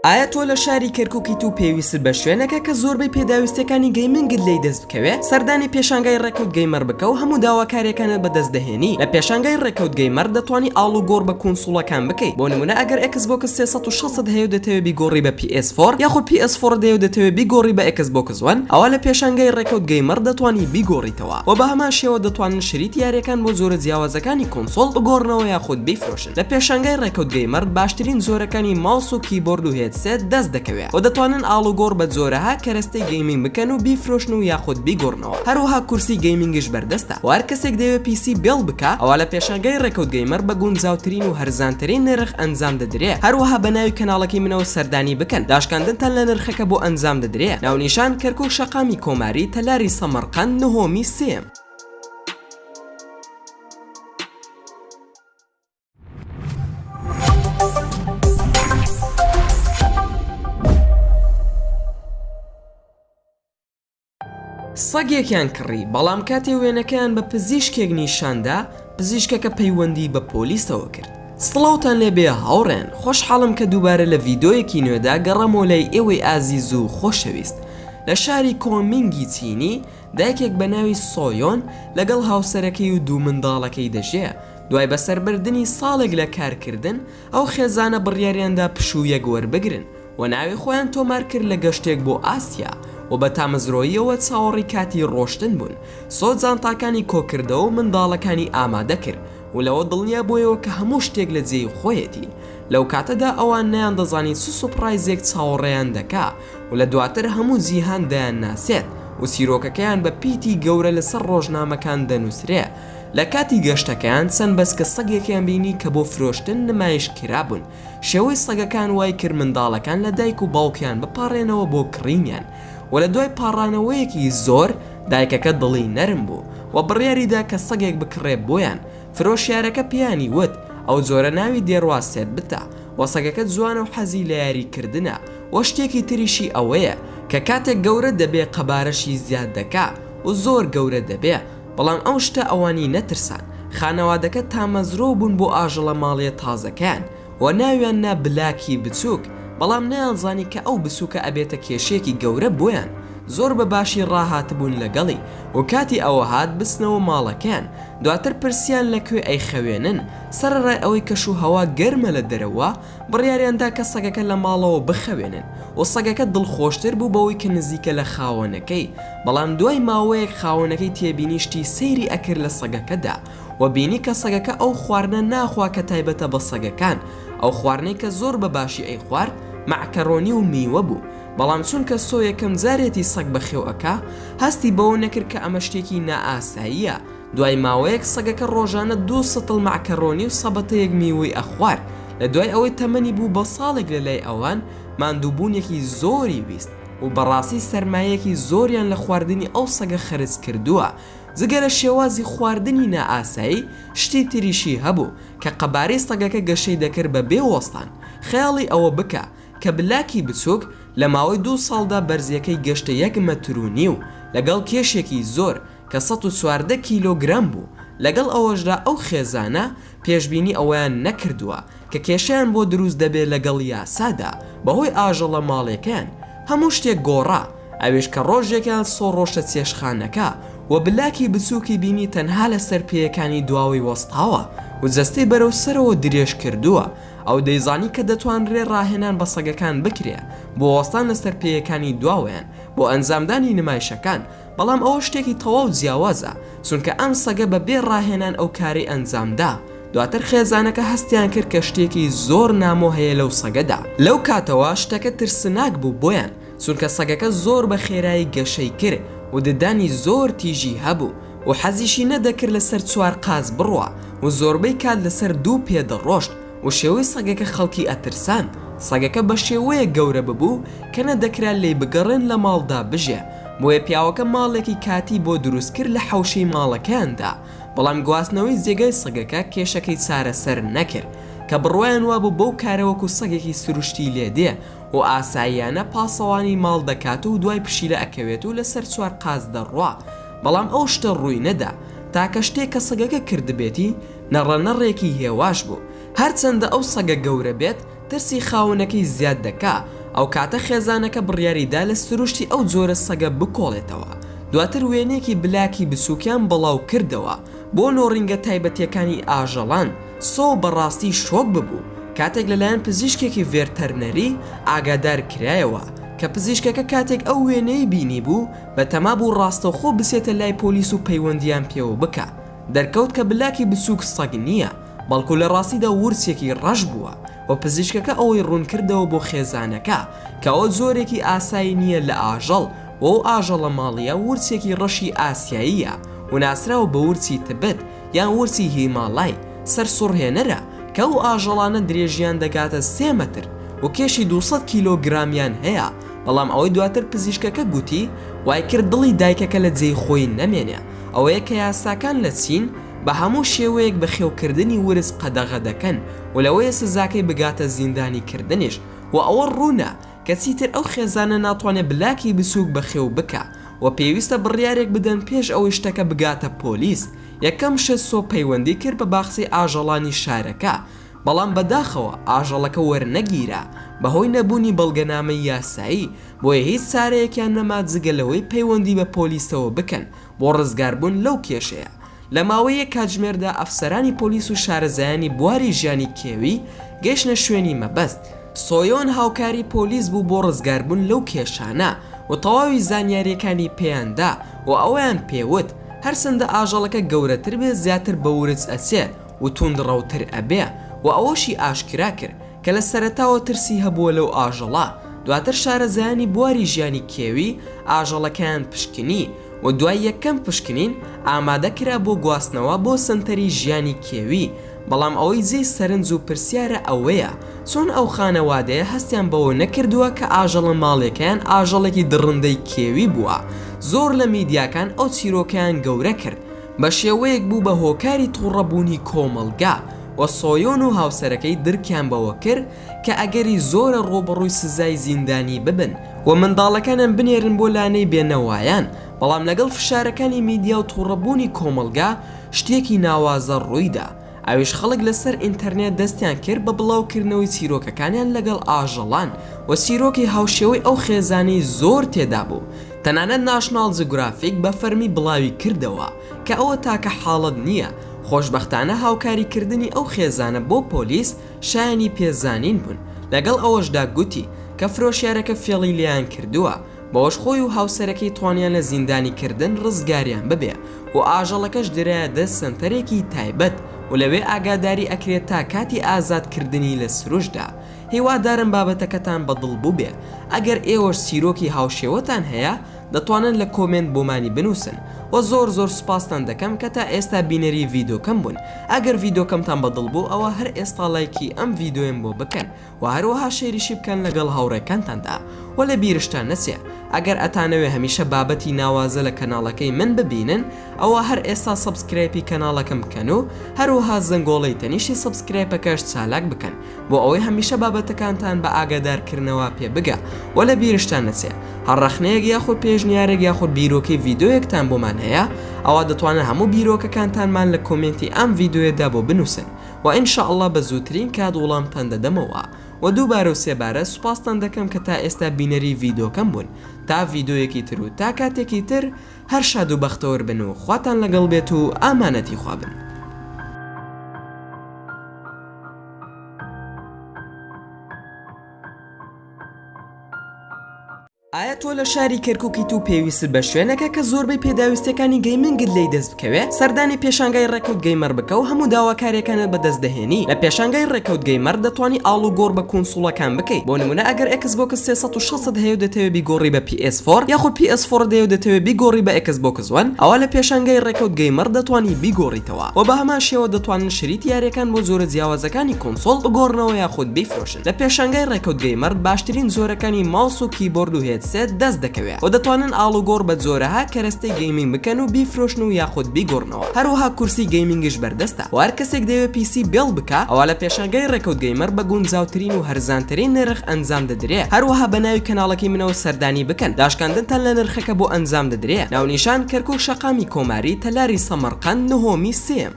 ئایا تۆ لە شاری کەرکووکیت و پێویست بە شوێنەکە کە زۆربەی پێداویستەکانی گەیمنگت لێی دەست بکەوێ سەردانی پێشانگای ڕێکەوت گەیمەر بکە و هەموو داواکاریەکانت بەدەست دەهێنی لە پێشانگای ڕێکەوت گەیمەر دەتوانی ئاڵ و گۆڕ بە کۆنسۆڵەکان بکەیت بۆ نمونە ئەگەر Xbox 360 هەیە و دەتەوێت بیگۆڕی بە PS4 یاخود PS4 دەیە و دەتەوێت بیگۆڕی بە Xbox One ئەوە لە پێشانگای ڕێکەوت گەیمەر دەتوانی بیگۆڕیتەوە و بە هەمان شێوە دەتوانن شریت یاریەکان بۆ زۆرە جیاوازەکانی کۆنسۆڵ بگۆڕنەوە یاخود بیفرۆشن لە پێشانگای ڕێکەوت گەیمەر باشترین زۆرەکانی ماوس و کیبۆرد و هێدسێت دەست دەکەوێت و دەتوانن ئاڵ و گۆڕ بە جۆرەها کەرەستەی گەیمینگ بکەن و بیفرۆشن و یاخود بیگۆڕنەوە هەروەها کورسی گەیمینگش بەردەستە و هەر کەسێک دەوێت PC بێڵ بکە ئەوە لە پێشانگای ڕێکەوت گەیمەر بە گونجاوترین و هەرزانترین نرخ ئەنجام دەدرێت هەروەها بە ناوی کەناڵەکەی منەوە سەردانی بکەن داشکاندنتان لە نرخەکە بۆ ئەنجام دەدرێت ناونیشان کەرکووک شەقامی کۆماری تەلاری سەمەرقەند نهۆمی سێم سەگێکیان کڕی بەڵام کاتێ وێنەکەیان بە پزیشکێک نیشاندا پزیشکەکە پەیوەندی بە پۆلیسەوە کرد سڵاوتان لێبێ هاوڕێن خۆشحاڵم کە دووبارە لە ڤیدۆیەکی نوێدا گەڕەمەوە لای ئێوەی ئازیز و خۆشەویست لە شاری کۆمینگی چینی دایکێک بە ناوی سۆیۆن لەگەڵ هاوسەرەکەی و دوو منداڵەکەی دەژێ دوای بەسەربردنی ساڵێک لە کارکردن ئەو خێزانە بڕیاریاندا پشوویەک وەربگرن و ناوی خۆیان تۆمار کرد لە گەشتێک بۆ ئاسیا و بە تامەزرۆییەوە چاوەڕی کاتی ڕۆشتن بوون سۆ جانتاکانی کۆکردەوە و منداڵەکانی ئامادە کرد و لەوە دڵنیا بۆیەوە کە هەموو شتێک لە جێی خۆیەتی لەو کاتەدا ئەوان نەیان دەزانی سوپڕایزێک چاوەڕێیان دەکا و لە دواتر هەموو جیهان دەیان ناسێت و چیرۆکەکەیان بە پیتی گەورە لەسەر ڕۆژنامەکان دەنووسرێ لە کاتی گەشتەکەیان چەند بەس کە سەگێکیان بینی کە بۆ فرۆشتن نمایش کرابوون شێوەی سەگەکان وای کرد منداڵەکان لە دایک و باوکیان بپارێنەوە بۆ کڕینیان و لە دوای پاڕانەوەیەکی زۆر دایکەکە دڵی نەرم بوو و بڕیاریدا کە سەگێک بکڕێ بۆیان فرۆشیارەکە پیانی وت ئەو جۆرە ناوی دێڕواستێت بتە و سەگەکە جوانە و حەزی لە یاریکردنە و شتێکی تریشی ئەوەیە کە کاتێک گەورە دەبێ قەبارەشی زیاد دەکا و زۆر گەورە دەبێ بەڵام ئەو شتە ئەوانی نەترسان خانەوادەکە تامەزرۆ بوون بۆ ئاژەڵە ماڵیە تازەکەیان و ناویان نا بلاکی بچووک بەڵام نەیانزانی کە ئەو بسووکە ئەبێتە کێشەیەکی گەورە بۆیان زۆر بە باشی ڕاهاتبوون لەگەڵی و کاتی ئەوە هات بستنەوە ماڵەکەیان دواتر پرسیان لەکوێ ئەی خەوێنن سەرڕای ئەوەی کەش و هەوا گەرمە لە دەرەوە بڕیاریاندا کە سەگەکە لە ماڵەوە بخەوێنن و سەگەکە دڵخۆشتر بوو بەوەی کە نزیکە لە خاوەنەکەی بەڵام دوای ماوەیەک خاوەنەکەی تێبینیشتی سەیری ئەکرد لە سەگەکەدا و بینی کە سەگەکە ئەو خواردنە ناخوا کە تایبەتە بە سەگەکان ئەو خواردنەی کە زۆر بە باشی ئەی خوارد معکەرۆنی و میوە بوو بەڵام چونکە سۆ یەکەم جارێتی سەگ بەخێوەکە هەستی بەوە نەکرد کە ئەمە شتێکی نائاساییە دوای ماوەیەک سەگەکە ڕۆژانە 2 سەتڵ معکەرۆنی و سەبەتەیەک میوەی ئەخوار لە دوای ئەوەی تەمەنی بوو بە ساڵێک لەلای ئەوان ماندووبوونێکی زۆری ویست و بەڕاستی سەرمایەکی زۆریان لە خواردنی ئەو سەگە خەرج کردووە جگە لە شێوازی خواردنی نائاسایی شتی تریشی هەبوو کە قەبارەی سەگەکە گەشەی دەکرد بە بێوەستان خەیاڵی ئەوە بکە کە بلاکی بچووک لە ماوەی 2 ساڵدا بەرزیەکەی گەشتە 1 مەتر و نیو لەگەڵ کێشێکی زۆر کە 114 کیلۆگرام بوو لەگەڵ ئەوەشدا ئەو خێزانە پێشبینی ئەویان نەکردووە کە کێشیان بۆ دروست دەبێت لەگەڵ یاسادا بەهۆی ئاژەڵە ماڵێکیان هەموو شتێک گۆڕا ئەوێش کە ڕۆژێکیان سۆڕۆشتە چێشخانەکە و بلاکی بچووکی بینی تەنها لە سەرپێیەکانی دواوی وەستاوە و جەستەی بەرەو سەرەوە درێژ کردووە ئەو دەیزانی کە دەتوانرێ ڕاهێنان بە سەگەکان بکرێ بۆ وەستان لە سەرپێیەکانی دواویان بۆ ئەنجامدانی نمایشەکان بەڵام ئەوە شتێکی تەواو جیاوازە چونکە ئەم سەگە بە بێ ڕاهێنان ئەو کاری ئەنجامدا دواتر خێزانەکە هەستیان کرد کە شتێکی زۆر نامۆ هەیە لەو سەگەدا لەو کاتەوە شتەکە ترسناک بوو بۆیان چونکە سەگەکە زۆر بە خێرایی گەشەی کرد و ددانی زۆر تیژی هەبوو و حەزیشی نەدەکرد لەسەر 4 قاز بڕوە و زۆربەی کات لەسەر 2 پێدەڕۆشت و شێوەی سەگەکە خەڵکی ئەترسان سەگەکە بە شێوەیە گەورە ببوو کە نەدەکرا لێی بگەڕێن لە ماڵدا بژێ بۆیە پیاوەکە ماڵێکی کاتی بۆ دروست کرد لە حەوشەی ماڵەکەیاندا بەڵام گواستنەوەی جێگای سەگەکە کێشەکەی چارەسەر نەکرد کە بڕوایان وابوو بەو کارەوەکو سەگێکی سروشتی لێدێ و ئاساییانە پاسەوانی ماڵ دەکات و دوای پشیلە ئەکەوێت و لەسەر 4 قاز دەڕوا بەڵام ئەو شتە ڕووی نەدا تاکە شتێک کە سەگەکە کردبێتی نەڕەنەڕێکی هێواش بوو هەرچەندە ئەو سەگە گەورە بێت ترسی خاونەکەی زیاد دەکا ئەو کاتە خێزانەکە بڕیاریدا لە سروشتی ئەو جۆرە سەگە بکۆڵێتەوە. دواتر وێنێکی بلاکی بسووکیان بڵاو کردەوە بۆ نۆڕینگە تایبەتیەکانی ئاژەڵان. سۆ بەڕاستی شۆک ببوو کاتێک لەلایەن پزیشکێکی ڤێرتەرنەری ئاگادار کرایەوە کە پزیشکەکە کاتێک ئەو وێنەی بینی بوو بە تەما بوو ڕاستەوخۆ بسێتە لای پۆلیس و پەیوەندیان پێوە بکە. دەرکەوت کە بلاکی بسووک سەگ نییە بەڵکو لە ڕاستیدا ورسێکی ڕەش بووە و پزیشکەکە ئەوەی ڕوون کردەوە بۆ خێزانەکە کە ئەوە زۆرێکی ئاسایی نییە لە ئاژەڵ و ئەو ئاژەڵە ماڵیە ورسێکی ڕەشی ئاسیاییە و ناسراوە بە ورسی تبت یان ورسی هیماڵای سەر سوڕهێنەرە کە ئەو ئاژەڵانە درێژیان دەگاتە 3 مەتر و کێشی 200 کیلۆگرامیان هەیە. بەڵام ئەوەی دواتر پزیشکەکە گوتی وای کرد دڵی دایکەکە لە جێی خۆی نەمێنێ. ئەوەیە کە یاساکان لە چین بە هەموو شێوەیەک بە خێوکردنی ورس قەدەغە دەکەن و لەوەیە سزاکەی بگاتە زیندانی کردنیش و ئەوە ڕوونە کە چیتر ئەو خێزانە ناتوانێت بلاکی بسووک بە خێو بکە و پێویستە بڕیارێک بدەن پێش ئەوەی شتەکە بگاتە پۆلیس. یەکەم شت سۆ پەیوەندی کرد بە باخچەی ئاژەڵانی شارەکە بەڵام بەداخەوە ئاژەڵەکە وەرنەگیرا بەهۆی نەبوونی بەڵگەنامەی یاسایی بۆیە هیچ چارەیەکیان نەما جگە لەوەی پەیوەندی بە پۆلیسەوە بکەن بۆ ڕزگاربوون لەو کێشەیە. لە ماوەیە کاتژمێردا ئەفسەرانی پۆلیس و شارەزایانی بواری ژیانی کێوی گەیشتە شوێنی مەبەست. سۆیۆن هاوکاری پۆلیس بوو بۆ ڕزگاربوون لەو کێشانە و تەواوی زانیاریەکانی پێیاندا و ئەویان پێوت هەرچەندە ئاژەڵەکە گەورەتر بێ زیاتر بە ورچ ئەچێ و توندڕەوتر ئەبێ و ئەوەشی ئاشکرا کرد کە لە سەرەتاوە ترسی هەبووە لەو ئاژەڵە. دواتر شارەزایانی بواری ژیانی کێوی ئاژەڵەکەیان پشکنی و دوای یەکەم پشکنین ئامادەکرا بۆ گواستنەوە بۆ سنتەری ژیانی کێوی. بەڵام ئەوەی جێی سەرنج و پرسیارە ئەوەیە چۆن ئەو خانەوادەیە هەستیان بەوە نەکردووە کە ئاژەڵە ماڵێکیان ئاژەڵێکی دڕندەی کێوی بووە. زۆر لە میدیاکان ئەو چیرۆکیان گەورە کرد بە شێوەیەک بوو بە هۆکاری تووڕەبوونی کۆمەلگا و سۆیۆن و هاوسەرەکەی درکیان بەوە کرد کە ئەگەری زۆرە ڕۆبەڕووی سزای زیندانی ببن و منداڵەکانم بنێرن بۆ لانەی بێنەوایان. بەڵام لەگەڵ فشارەکانی میدیا و تووڕەبوونی کۆمەلگا شتێکی ناوازە ڕوویدا. ئەویش خەڵک لەسەر ئینتەرنێت دەستیان کرد بە بڵاوکردنەوەی چیرۆکەکانیان لەگەڵ ئاژەڵان و چیرۆکی هاوشێوەی ئەو خێزانەی زۆر تێدا بوو. تەنانەت ناشناڵ جیۆگرافیک بە فەرمی بڵاوی کردەوە کە ئەوە تاکە حاڵەت نییە. خۆشبەختانە هاوکاریکردنی ئەو خێزانە بۆ پۆلیس شایانی پێزانین بوون. لەگەڵ ئەوەشدا گوتی کە فرۆشیارەکە فێڵی لیان کردووە بەوەش خۆی و هاوسەرەکەی توانیان لە زیندانی کردن ڕزگاریان ببێ و ئاژەڵەکەش درایە دەست سنتەرێکی تایبەت و لەوێ ئاگاداری ئەکرێت تا کاتی ئازادکردنی لە سروشدا. هیوادارم بابەتەکەتان بەدڵ بوو بێ. ئەگەر ئێوەش چیرۆکی هاوشێوەتان هەیە دەتوانن لە کۆمنت بۆمانی بنووسن و زۆر سوپاستان دەکەم کە تا ئێستا بینەری ڤیدۆکەم بوون. ئەگەر ڤیدۆکەمتان بەدڵ بوو ئەوە هەر ئێستا لایکی ئەم ڤیدۆیم بۆ بکەن و هەروەها شێریشی بکەن لەگەڵ هاوڕێکانتاندا و لە بیرشتان نەچێ ئەگەر ئەتانەوێ هەمیشە بابەتی ناوازە لە کەناڵەکەی من ببینن ئەوە هەر ئێستا سەبسکرایبی کەناڵەکەم بکەن و هەروەها زەنگۆڵەی تەنیشی سەبسکرایبەکەش چالاک بکەن بۆ ئەوەی هەمیشە بابەتەکانتان بە ئاگادارکردنەوە پێ بگە و لە بیرشتان نەچێ هەڕەخنەیەک یاخود پێشنیارێک یاخود بیرۆکەی ڤیدۆیەکتان بۆمان هەیە ئەوە دەتوانن هەموو بیرۆکەکانتانمان لە کۆمنتی ئەم ڤیدۆیەدا بۆ بنووسن و ئینشاءڵڵا بە زووترین کات وەڵامتان دەدەمەوە و دووبارە و سێبارە سوپاستان دەکەم کە تا ئێستا بینەری ڤیدۆکەم بوون تا ڤیدۆیەکی تر و تا کاتێکی تر هەر شاد و بەختەوەر بن و خواتان لەگەڵ بێت و ئامانەتی خوابن. ئایا تۆ لە شاری کەرکووکیت و پێویست بە شوێنەکە کە زۆربەی پێداویستەکانی گەیمنگت لی دەست بکەوێ سەردانی پێشانگای ڕێکەوت گەیمەر بکە و هەموو داواکاریەکانت بەدەست دەهێنی. لە پێشانگای ڕێکەوت گەیمەر دەتوانی ئاڵ و گۆڕ بە کۆنسۆڵەکان بکەیت. بۆ نمونە ئەگەر Xbox 360 هەیە و دەتەوێت بیگۆڕی بە PS4 یاخود PS4 دەیە و دەتەوێت بیگۆڕی بە Xbox One ئەوە لە پێشانگای ڕێکەوت گەیمەر دەتوانی بیگۆڕیتەوە و بە هەمان شێوە دەتوانن شریت یاریەکان بۆ زۆرە جیاوازەکانی کۆنسۆڵ بگۆڕنەوە یاخود بیفرۆشن. لە پێشانگای ڕێکەوت گەیمەر باشترین زۆرەکانی ماوس و کیبۆرد و هێدسێت دەست دەکەوێت و دەتوانن ئاڵ و گۆڕ بە جۆرەها کەرەستەی گەیمینگ بکەن و بیفرۆشن و یاخود بیگۆڕنەوە. هەروەها کورسی گەیمینگش بەردەستە و هەر کەسێک دەوێت PC بێڵ بکە ئەوە لە پێشانگای ڕێکەوت گەیمەر بە گونجاوترین و هەرزانترین نرخ ئەنجام دەدرێت. هەروەها بە ناوی کەناڵەکەی منەوە سەردانی بکەن داشکاندنتان لە نرخەکە بۆ ئەنجام دەدرێت. ناونیشان کەرکووک شەقامی کۆماری تەلاری سەمەرقەند نهۆمی سێم.